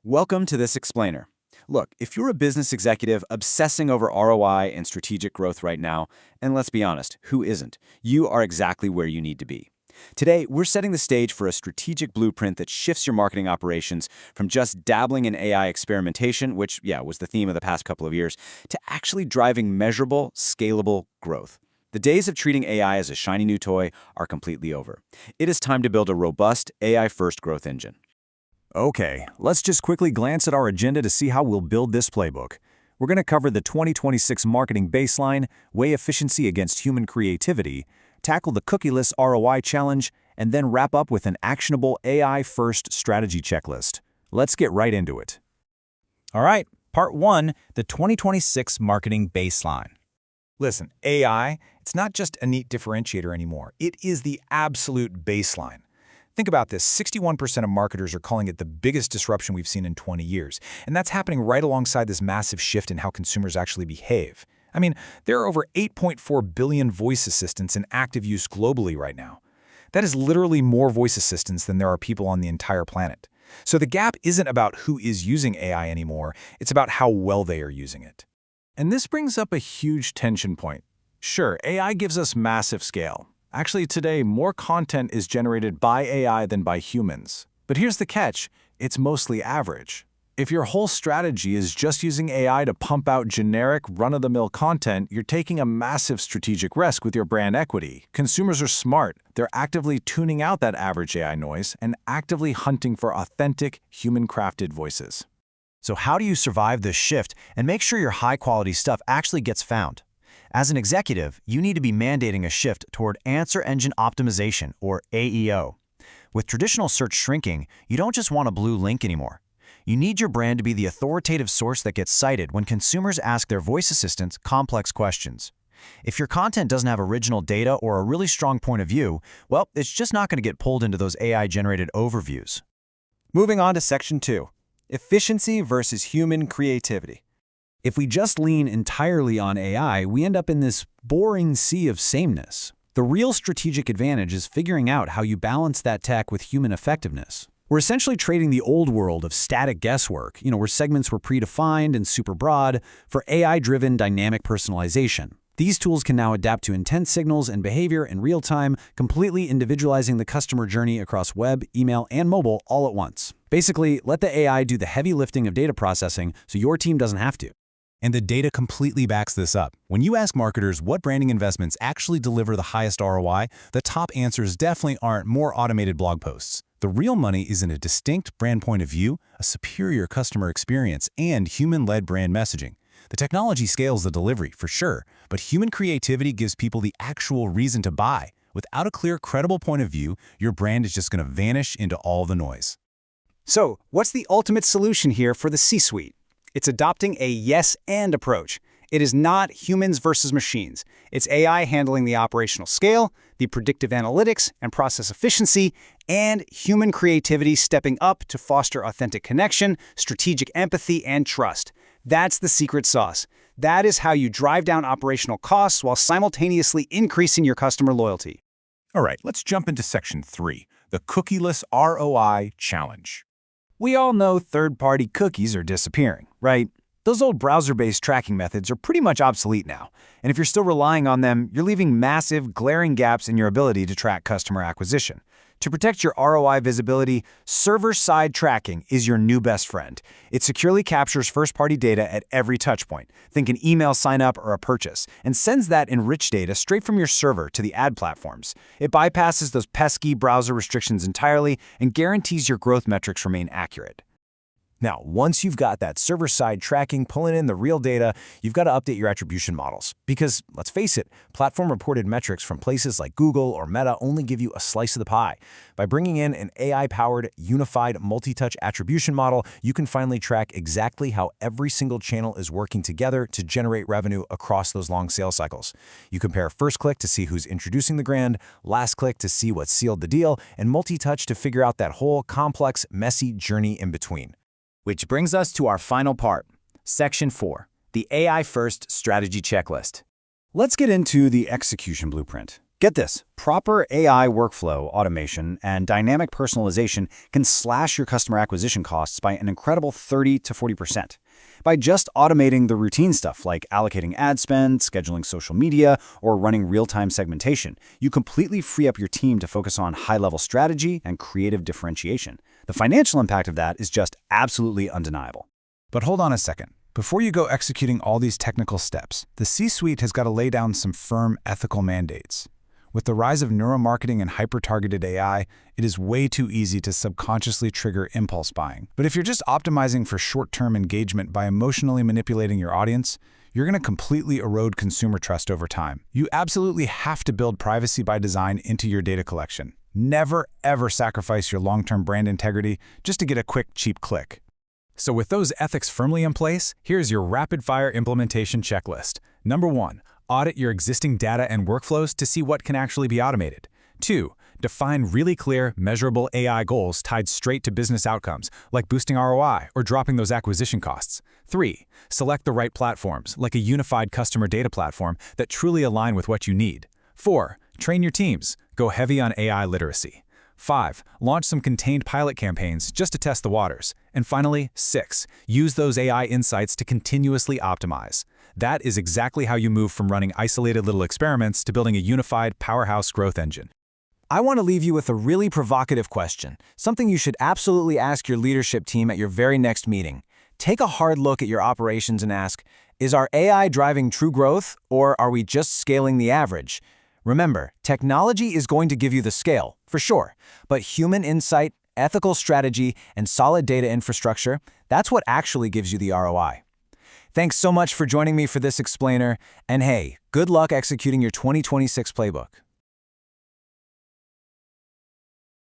Welcome to this explainer. Look, if you're a business executive obsessing over ROI and strategic growth right now, and let's be honest, who isn't? You are exactly where you need to be. Today, we're setting the stage for a strategic blueprint that shifts your marketing operations from just dabbling in AI experimentation, which, was the theme of the past couple of years, to actually driving measurable, scalable growth. The days of treating AI as a shiny new toy are completely over. It is time to build a robust, AI-first growth engine. Okay, let's just quickly glance at our agenda to see how we'll build this playbook. We're going to cover the 2026 marketing baseline, weigh efficiency against human creativity, tackle the cookieless ROI challenge, and then wrap up with an actionable AI-first strategy checklist. Let's get right into it. All right, Part 1, the 2026 marketing baseline. Listen, AI, it's not just a neat differentiator anymore. It is the absolute baseline. Think about this, 61% of marketers are calling it the biggest disruption we've seen in 20 years. And that's happening right alongside this massive shift in how consumers actually behave. I mean, there are over 8.4 billion voice assistants in active use globally right now. That is literally more voice assistants than there are people on the entire planet. So the gap isn't about who is using AI anymore, it's about how well they are using it. And this brings up a huge tension point. Sure, AI gives us massive scale. Actually, today, more content is generated by AI than by humans. But here's the catch, it's mostly average. If your whole strategy is just using AI to pump out generic, run-of-the-mill content, you're taking a massive strategic risk with your brand equity. Consumers are smart. They're actively tuning out that average AI noise and actively hunting for authentic, human-crafted voices. So how do you survive this shift and make sure your high-quality stuff actually gets found? As an executive, you need to be mandating a shift toward answer engine optimization, or AEO. With traditional search shrinking, you don't just want a blue link anymore. You need your brand to be the authoritative source that gets cited when consumers ask their voice assistants complex questions. If your content doesn't have original data or a really strong point of view, well, it's just not going to get pulled into those AI-generated overviews. Moving on to Section 2, efficiency versus human creativity. If we just lean entirely on AI, we end up in this boring sea of sameness. The real strategic advantage is figuring out how you balance that tech with human effectiveness. We're essentially trading the old world of static guesswork, where segments were predefined and super broad, for AI-driven dynamic personalization. These tools can now adapt to intense signals and behavior in real time, completely individualizing the customer journey across web, email, and mobile all at once. Basically, let the AI do the heavy lifting of data processing so your team doesn't have to. And the data completely backs this up. When you ask marketers what branding investments actually deliver the highest ROI, the top answers definitely aren't more automated blog posts. The real money is in a distinct brand point of view, a superior customer experience, and human-led brand messaging. The technology scales the delivery, for sure, but human creativity gives people the actual reason to buy. Without a clear, credible point of view, your brand is just going to vanish into all the noise. So, what's the ultimate solution here for the C-suite? It's adopting a yes-and approach. It is not humans versus machines. It's AI handling the operational scale, the predictive analytics and process efficiency, and human creativity stepping up to foster authentic connection, strategic empathy, and trust. That's the secret sauce. That is how you drive down operational costs while simultaneously increasing your customer loyalty. All right, let's jump into Section 3, the cookieless ROI challenge. We all know third-party cookies are disappearing, right? Those old browser-based tracking methods are pretty much obsolete now. And if you're still relying on them, you're leaving massive, glaring gaps in your ability to track customer acquisition. To protect your ROI visibility, server-side tracking is your new best friend. It securely captures first-party data at every touchpoint, think an email sign-up or a purchase, and sends that enriched data straight from your server to the ad platforms. It bypasses those pesky browser restrictions entirely and guarantees your growth metrics remain accurate. Now, once you've got that server-side tracking pulling in the real data, you've got to update your attribution models. Because, let's face it, platform-reported metrics from places like Google or Meta only give you a slice of the pie. By bringing in an AI-powered, unified, multi-touch attribution model, you can finally track exactly how every single channel is working together to generate revenue across those long sales cycles. You compare first click to see who's introducing the brand, last click to see what sealed the deal, and multi-touch to figure out that whole complex, messy journey in between. Which brings us to our final part, Section 4, the AI-first strategy checklist. Let's get into the execution blueprint. Get this, proper AI workflow automation and dynamic personalization can slash your customer acquisition costs by an incredible 30 to 40%. By just automating the routine stuff like allocating ad spend, scheduling social media, or running real-time segmentation, you completely free up your team to focus on high-level strategy and creative differentiation. The financial impact of that is just absolutely undeniable. But hold on a second. Before you go executing all these technical steps, the C-suite has got to lay down some firm ethical mandates. With the rise of neuromarketing and hyper-targeted AI, it is way too easy to subconsciously trigger impulse buying. But if you're just optimizing for short-term engagement by emotionally manipulating your audience, you're going to completely erode consumer trust over time. You absolutely have to build privacy by design into your data collection. Never, ever sacrifice your long-term brand integrity just to get a quick, cheap click. So with those ethics firmly in place, here's your rapid-fire implementation checklist. Number 1. Audit your existing data and workflows to see what can actually be automated. 2. Define really clear, measurable AI goals tied straight to business outcomes, like boosting ROI or dropping those acquisition costs. 3. Select the right platforms, like a unified customer data platform that truly align with what you need. 4. Train your teams. Go heavy on AI literacy. 5. Launch some contained pilot campaigns just to test the waters. And finally, 6. Use those AI insights to continuously optimize. That is exactly how you move from running isolated little experiments to building a unified powerhouse growth engine. I want to leave you with a really provocative question, something you should absolutely ask your leadership team at your very next meeting. Take a hard look at your operations and ask, is our AI driving true growth, or are we just scaling the average? Remember, technology is going to give you the scale, for sure, but human insight, ethical strategy, and solid data infrastructure, that's what actually gives you the ROI. Thanks so much for joining me for this explainer, and hey, good luck executing your 2026 playbook.